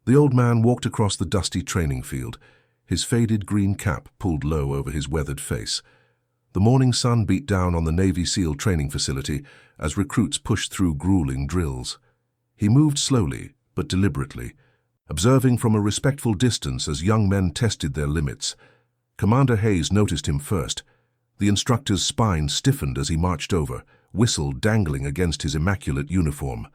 The old man walked across the dusty training field, his faded green cap pulled low over his weathered face. The morning sun beat down on the Navy SEAL training facility as recruits pushed through grueling drills. He moved slowly, but deliberately, observing from a respectful distance as young men tested their limits. Commander Hayes noticed him first. The instructor's spine stiffened as he marched over, whistle dangling against his immaculate uniform.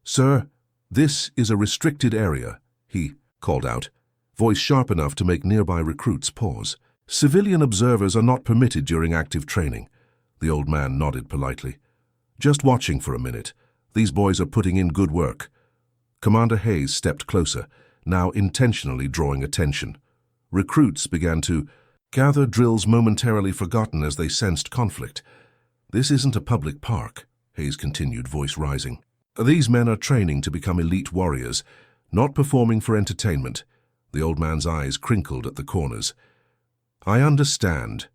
"Sir, this is a restricted area," he called out, voice sharp enough to make nearby recruits pause. "Civilian observers are not permitted during active training." The old man nodded politely. "Just watching for a minute. These boys are putting in good work." Commander Hayes stepped closer, now intentionally drawing attention. Recruits began to gather, drills momentarily forgotten as they sensed conflict. "This isn't a public park," Hayes continued, voice rising. "These men are training to become elite warriors, not performing for entertainment." The old man's eyes crinkled at the corners. "I understand."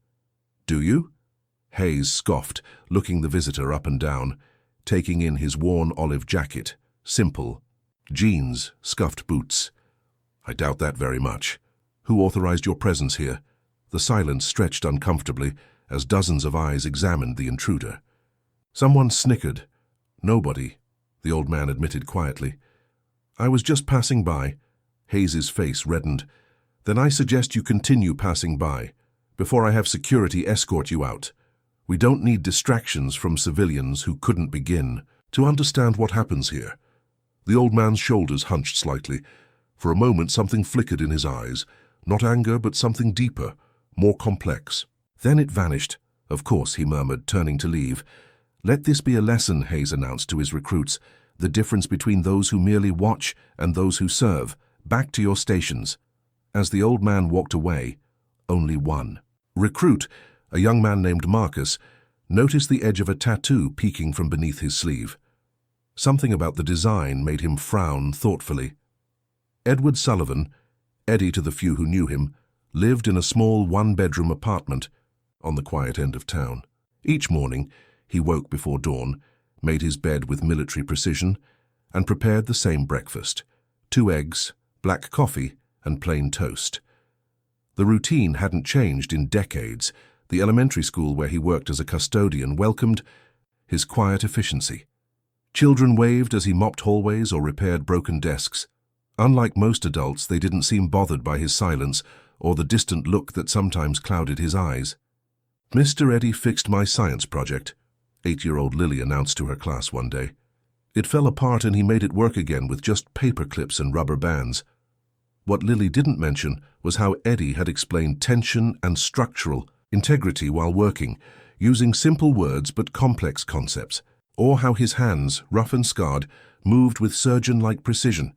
"Do you?" Hayes scoffed, looking the visitor up and down, taking in his worn olive jacket, simple, jeans, scuffed boots. "I doubt that very much. Who authorized your presence here?" The silence stretched uncomfortably as dozens of eyes examined the intruder. Someone snickered. "Nobody," the old man admitted quietly. "I was just passing by." Hayes's face reddened. "Then I suggest you continue passing by, before I have security escort you out. We don't need distractions from civilians who couldn't begin to understand what happens here." The old man's shoulders hunched slightly. For a moment something flickered in his eyes, not anger but something deeper, more complex. Then it vanished. "Of course," he murmured, turning to leave. "Let this be a lesson," Hayes announced to his recruits, "the difference between those who merely watch and those who serve. Back to your stations." As the old man walked away, only one recruit, a young man named Marcus, noticed the edge of a tattoo peeking from beneath his sleeve. Something about the design made him frown thoughtfully. Edward Sullivan, Eddie to the few who knew him, lived in a small one-bedroom apartment on the quiet end of town. Each morning, he woke before dawn, made his bed with military precision, and prepared the same breakfast: 2 eggs, black coffee, and plain toast. The routine hadn't changed in decades. The elementary school where he worked as a custodian welcomed his quiet efficiency. Children waved as he mopped hallways or repaired broken desks. Unlike most adults, they didn't seem bothered by his silence or the distant look that sometimes clouded his eyes. "Mr. Eddie fixed my science project," 8-year-old Lily announced to her class one day. "It fell apart and he made it work again with just paper clips and rubber bands." What Lily didn't mention was how Eddie had explained tension and structural integrity while working, using simple words but complex concepts, or how his hands, rough and scarred, moved with surgeon-like precision.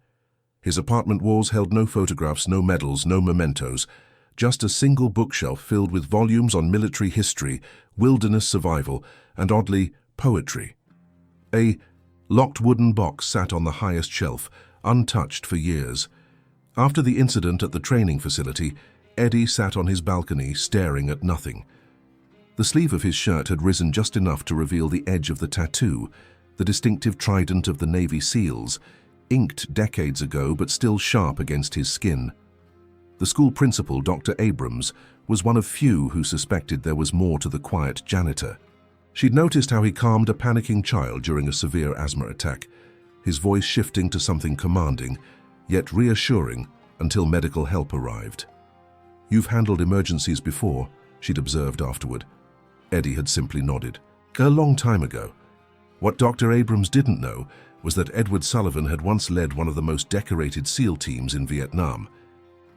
His apartment walls held no photographs, no medals, no mementos, just a single bookshelf filled with volumes on military history, wilderness survival, and oddly, poetry. A locked wooden box sat on the highest shelf, untouched for years. After the incident at the training facility, Eddie sat on his balcony, staring at nothing. The sleeve of his shirt had risen just enough to reveal the edge of the tattoo, the distinctive trident of the Navy SEALs, inked decades ago but still sharp against his skin. The school principal, Dr. Abrams, was one of few who suspected there was more to the quiet janitor. She'd noticed how he calmed a panicking child during a severe asthma attack, his voice shifting to something commanding, yet reassuring until medical help arrived. "You've handled emergencies before," she'd observed afterward. Eddie had simply nodded. "A long time ago." What Dr. Abrams didn't know was that Edward Sullivan had once led one of the most decorated SEAL teams in Vietnam,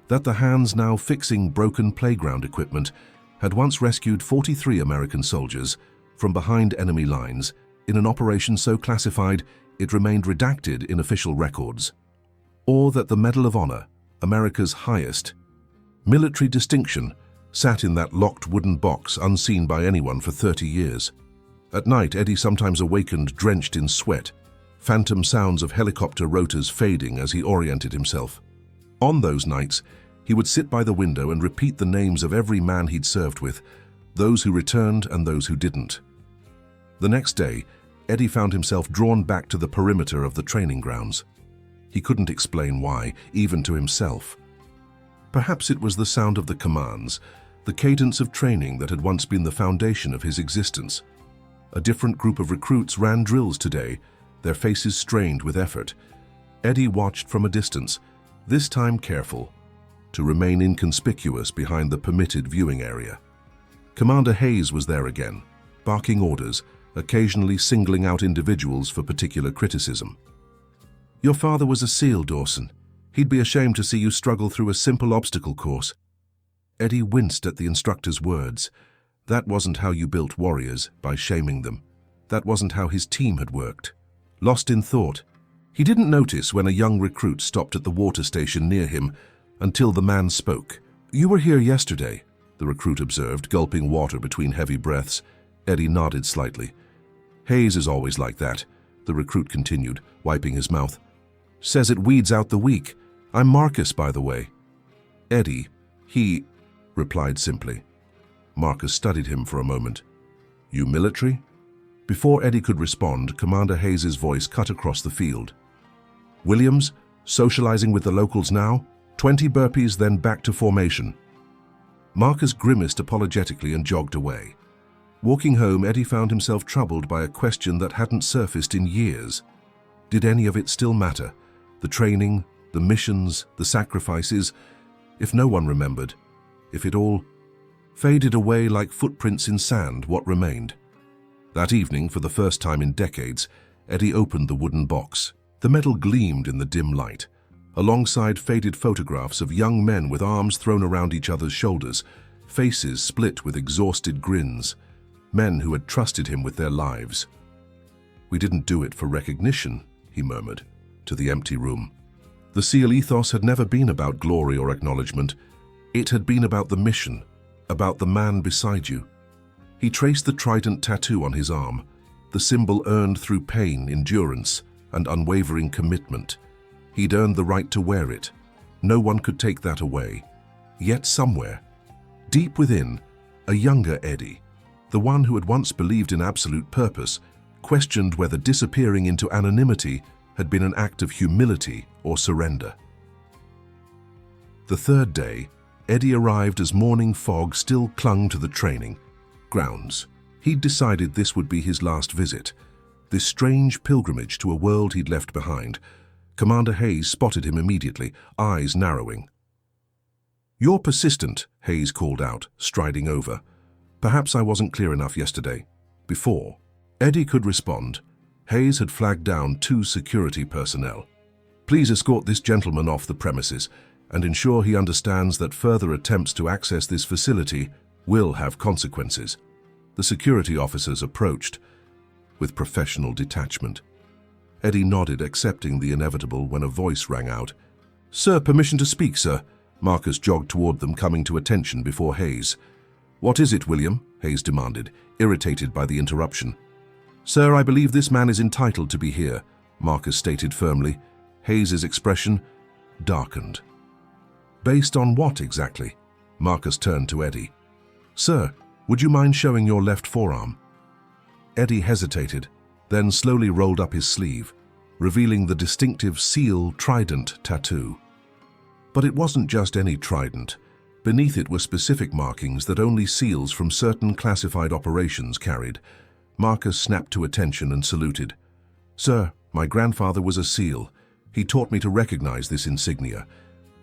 that the hands now fixing broken playground equipment had once rescued 43 American soldiers from behind enemy lines in an operation so classified it remained redacted in official records, or that the Medal of Honor, America's highest military distinction, sat in that locked wooden box unseen by anyone for 30 years. At night, Eddie sometimes awakened drenched in sweat, phantom sounds of helicopter rotors fading as he oriented himself. On those nights, he would sit by the window and repeat the names of every man he'd served with, those who returned and those who didn't. The next day, Eddie found himself drawn back to the perimeter of the training grounds. He couldn't explain why, even to himself. Perhaps it was the sound of the commands, the cadence of training that had once been the foundation of his existence. A different group of recruits ran drills today, their faces strained with effort. Eddie watched from a distance, this time careful, to remain inconspicuous behind the permitted viewing area. Commander Hayes was there again, barking orders, occasionally singling out individuals for particular criticism. "Your father was a SEAL, Dawson. He'd be ashamed to see you struggle through a simple obstacle course." Eddie winced at the instructor's words. That wasn't how you built warriors, by shaming them. That wasn't how his team had worked. Lost in thought, he didn't notice when a young recruit stopped at the water station near him until the man spoke. "You were here yesterday," the recruit observed, gulping water between heavy breaths. Eddie nodded slightly. "Hayes is always like that," the recruit continued, wiping his mouth. "Says it weeds out the weak. I'm Marcus, by the way." "Eddie, he," replied simply. Marcus studied him for a moment. "You military?" Before Eddie could respond, Commander Hayes's voice cut across the field. "Williams, socializing with the locals now? 20 burpees, then back to formation." Marcus grimaced apologetically and jogged away. Walking home, Eddie found himself troubled by a question that hadn't surfaced in years. Did any of it still matter? The training, the missions, the sacrifices? If no one remembered, if it all faded away like footprints in sand, what remained? That evening, for the first time in decades, Eddie opened the wooden box. The metal gleamed in the dim light, alongside faded photographs of young men with arms thrown around each other's shoulders, faces split with exhausted grins, men who had trusted him with their lives. "We didn't do it for recognition," he murmured, to the empty room. The SEAL ethos had never been about glory or acknowledgement. It had been about the mission, about the man beside you. He traced the trident tattoo on his arm, the symbol earned through pain, endurance, and unwavering commitment. He'd earned the right to wear it. No one could take that away. Yet somewhere, deep within, a younger Eddie, the one who had once believed in absolute purpose, questioned whether disappearing into anonymity had been an act of humility or surrender. The third day, Eddie arrived as morning fog still clung to the training grounds. He'd decided this would be his last visit, this strange pilgrimage to a world he'd left behind. Commander Hayes spotted him immediately, eyes narrowing. "You're persistent," Hayes called out, striding over. "Perhaps I wasn't clear enough yesterday." Before Eddie could respond, Hayes had flagged down 2 security personnel. "Please escort this gentleman off the premises and ensure he understands that further attempts to access this facility will have consequences." The security officers approached with professional detachment. Eddie nodded, accepting the inevitable when a voice rang out. "Sir, permission to speak, sir." Marcus jogged toward them, coming to attention before Hayes. "What is it, William?" Hayes demanded, irritated by the interruption. "Sir, I believe this man is entitled to be here," Marcus stated firmly. Hayes's expression darkened. "Based on what exactly?" Marcus turned to Eddie. "Sir, would you mind showing your left forearm?" Eddie hesitated, then slowly rolled up his sleeve, revealing the distinctive SEAL trident tattoo. But it wasn't just any trident. Beneath it were specific markings that only SEALs from certain classified operations carried. Marcus snapped to attention and saluted. "Sir, my grandfather was a SEAL. He taught me to recognize this insignia.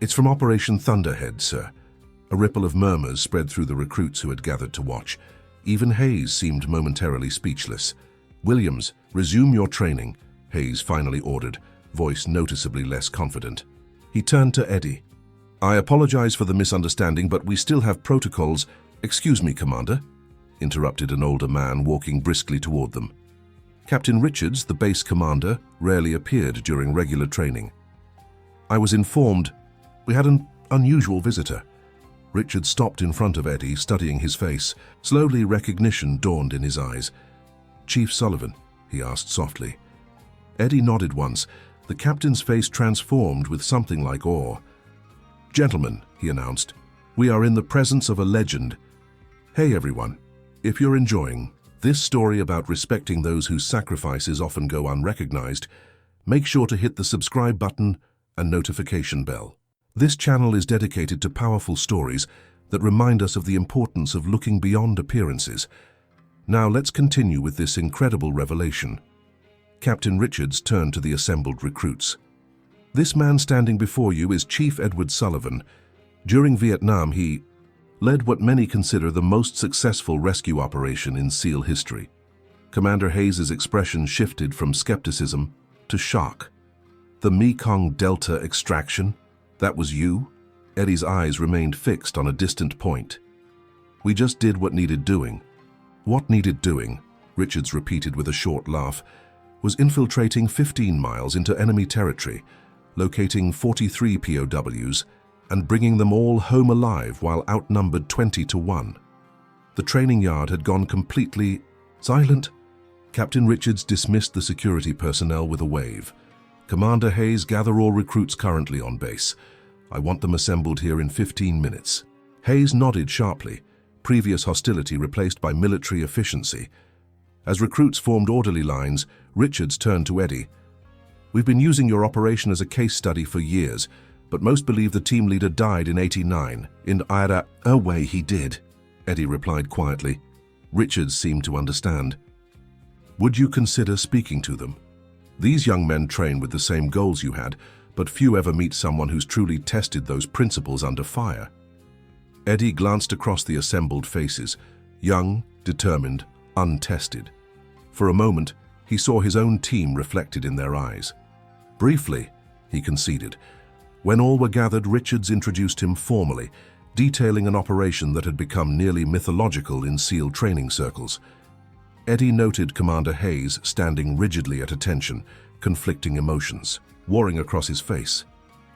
It's from Operation Thunderhead, sir." A ripple of murmurs spread through the recruits who had gathered to watch. Even Hayes seemed momentarily speechless. "Williams, resume your training," Hayes finally ordered, voice noticeably less confident. He turned to Eddie. "I apologize for the misunderstanding, but we still have protocols." "Excuse me, Commander," interrupted an older man walking briskly toward them. Captain Richards, the base commander, rarely appeared during regular training. "I was informed we had an unusual visitor." Richard stopped in front of Eddie, studying his face. Slowly, recognition dawned in his eyes. "Chief Sullivan?" he asked softly. Eddie nodded once. The captain's face transformed with something like awe. "Gentlemen," he announced, "we are in the presence of a legend. Hey everyone, if you're enjoying this story about respecting those whose sacrifices often go unrecognized, make sure to hit the subscribe button and notification bell. This channel is dedicated to powerful stories that remind us of the importance of looking beyond appearances. Now let's continue with this incredible revelation. Captain Richards turned to the assembled recruits. This man standing before you is Chief Edward Sullivan. During Vietnam, he led what many consider the most successful rescue operation in SEAL history. Commander Hayes' expression shifted from skepticism to shock. The Mekong Delta extraction? That was you? Eddie's eyes remained fixed on a distant point. We just did what needed doing. What needed doing, Richards repeated with a short laugh, was infiltrating 15 miles into enemy territory, locating 43 POWs, and bringing them all home alive while outnumbered 20-1. The training yard had gone completely silent. Captain Richards dismissed the security personnel with a wave. Commander Hayes, gather all recruits currently on base. I want them assembled here in 15 minutes. Hayes nodded sharply, previous hostility replaced by military efficiency. As recruits formed orderly lines, Richards turned to Eddie. We've been using your operation as a case study for years, but most believe the team leader died in '89. In Ira, away he did, Eddie replied quietly. Richards seemed to understand. Would you consider speaking to them? These young men train with the same goals you had, but few ever meet someone who's truly tested those principles under fire. Eddie glanced across the assembled faces, young, determined, untested. For a moment, he saw his own team reflected in their eyes. Briefly, he conceded. When all were gathered, Richards introduced him formally, detailing an operation that had become nearly mythological in SEAL training circles. Eddie noted Commander Hayes standing rigidly at attention, conflicting emotions, warring across his face.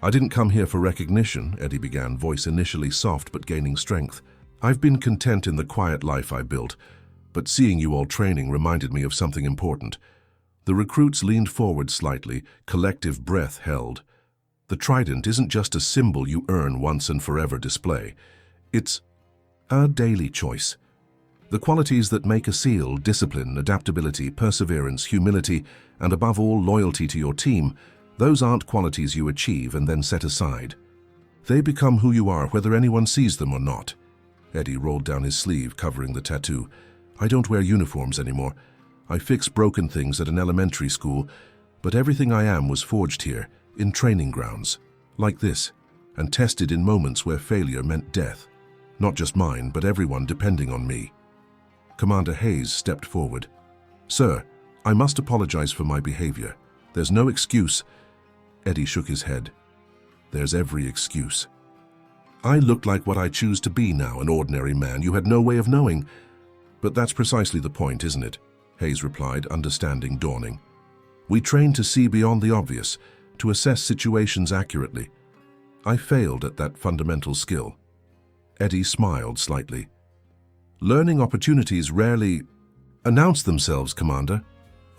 I didn't come here for recognition, Eddie began, voice initially soft but gaining strength. I've been content in the quiet life I built, but seeing you all training reminded me of something important. The recruits leaned forward slightly, collective breath held. The trident isn't just a symbol you earn once and forever display. It's a daily choice. The qualities that make a SEAL, discipline, adaptability, perseverance, humility, and above all, loyalty to your team, those aren't qualities you achieve and then set aside. They become who you are whether anyone sees them or not. Eddie rolled down his sleeve, covering the tattoo. I don't wear uniforms anymore. I fix broken things at an elementary school, but everything I am was forged here, in training grounds, like this, and tested in moments where failure meant death. Not just mine, but everyone depending on me. Commander Hayes stepped forward. Sir, I must apologize for my behavior. There's no excuse. Eddie shook his head. There's every excuse. I look like what I choose to be now, an ordinary man you had no way of knowing. But that's precisely the point, isn't it? Hayes replied, understanding dawning. We train to see beyond the obvious, to assess situations accurately. I failed at that fundamental skill. Eddie smiled slightly. Learning opportunities rarely announce themselves, Commander.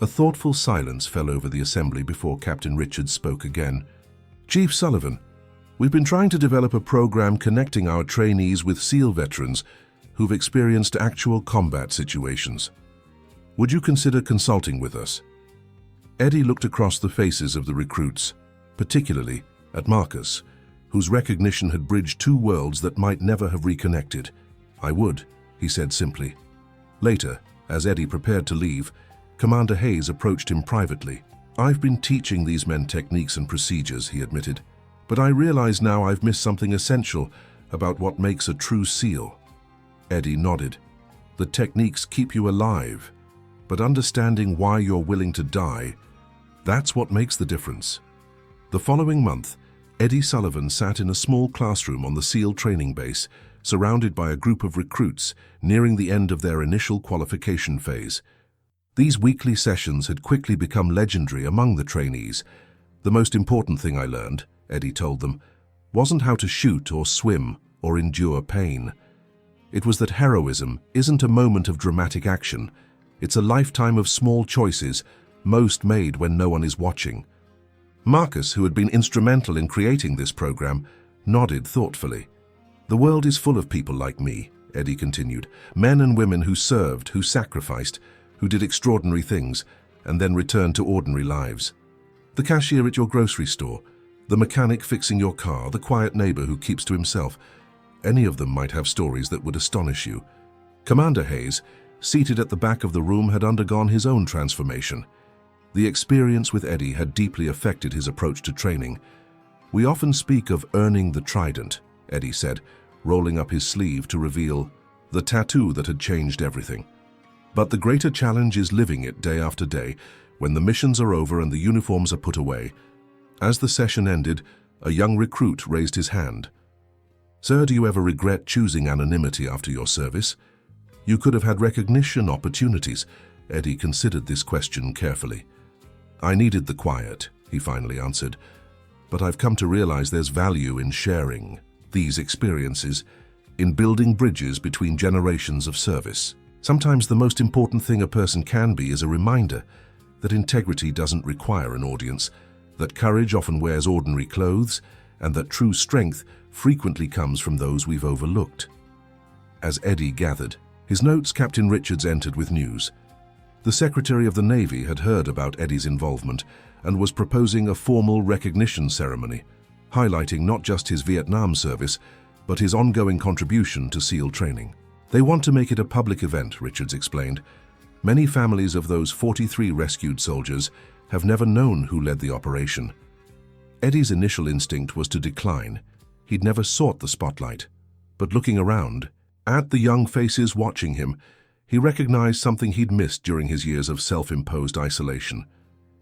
A thoughtful silence fell over the assembly before Captain Richards spoke again. Chief Sullivan, we've been trying to develop a program connecting our trainees with SEAL veterans who've experienced actual combat situations. Would you consider consulting with us? Eddie looked across the faces of the recruits, particularly at Marcus, whose recognition had bridged two worlds that might never have reconnected. I would, he said simply. Later, as Eddie prepared to leave, Commander Hayes approached him privately. I've been teaching these men techniques and procedures, he admitted, but I realize now I've missed something essential about what makes a true SEAL. Eddie nodded. The techniques keep you alive, but understanding why you're willing to die, that's what makes the difference. The following month, Eddie Sullivan sat in a small classroom on the SEAL training base, surrounded by a group of recruits nearing the end of their initial qualification phase. These weekly sessions had quickly become legendary among the trainees. The most important thing I learned, Eddie told them, wasn't how to shoot or swim or endure pain. It was that heroism isn't a moment of dramatic action. It's a lifetime of small choices, most made when no one is watching. Marcus, who had been instrumental in creating this program, nodded thoughtfully. The world is full of people like me, Eddie continued, men and women who served, who sacrificed, who did extraordinary things, and then returned to ordinary lives. The cashier at your grocery store, the mechanic fixing your car, the quiet neighbor who keeps to himself. Any of them might have stories that would astonish you. Commander Hayes, seated at the back of the room, had undergone his own transformation. The experience with Eddie had deeply affected his approach to training. "We often speak of earning the trident," Eddie said, rolling up his sleeve to reveal the tattoo that had changed everything. "But the greater challenge is living it day after day, when the missions are over and the uniforms are put away." As the session ended, a young recruit raised his hand. "Sir, do you ever regret choosing anonymity after your service? You could have had recognition opportunities." Eddie considered this question carefully. "I needed the quiet," he finally answered, "but I've come to realize there's value in sharing these experiences, in building bridges between generations of service. Sometimes the most important thing a person can be is a reminder that integrity doesn't require an audience, that courage often wears ordinary clothes, and that true strength frequently comes from those we've overlooked." As Eddie gathered his notes, Captain Richards entered with news. The Secretary of the Navy had heard about Eddie's involvement and was proposing a formal recognition ceremony, highlighting not just his Vietnam service, but his ongoing contribution to SEAL training. "They want to make it a public event," Richards explained. "Many families of those 43 rescued soldiers have never known who led the operation." Eddie's initial instinct was to decline. He'd never sought the spotlight. But looking around, at the young faces watching him, he recognized something he'd missed during his years of self-imposed isolation.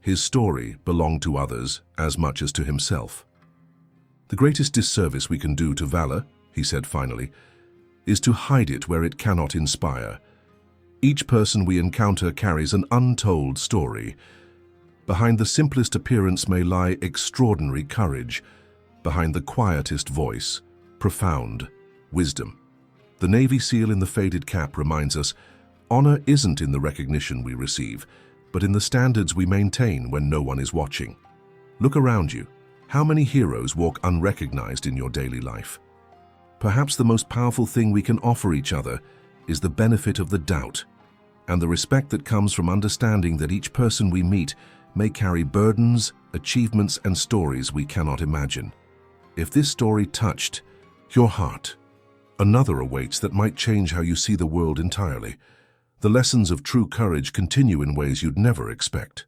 His story belonged to others as much as to himself. "The greatest disservice we can do to valor," he said finally, "is to hide it where it cannot inspire. Each person we encounter carries an untold story. Behind the simplest appearance may lie extraordinary courage. Behind the quietest voice, profound wisdom." The Navy SEAL in the faded cap reminds us, honor isn't in the recognition we receive, but in the standards we maintain when no one is watching. Look around you. How many heroes walk unrecognized in your daily life? Perhaps the most powerful thing we can offer each other is the benefit of the doubt, and the respect that comes from understanding that each person we meet may carry burdens, achievements, and stories we cannot imagine. If this story touched your heart, another awaits that might change how you see the world entirely. The lessons of true courage continue in ways you'd never expect.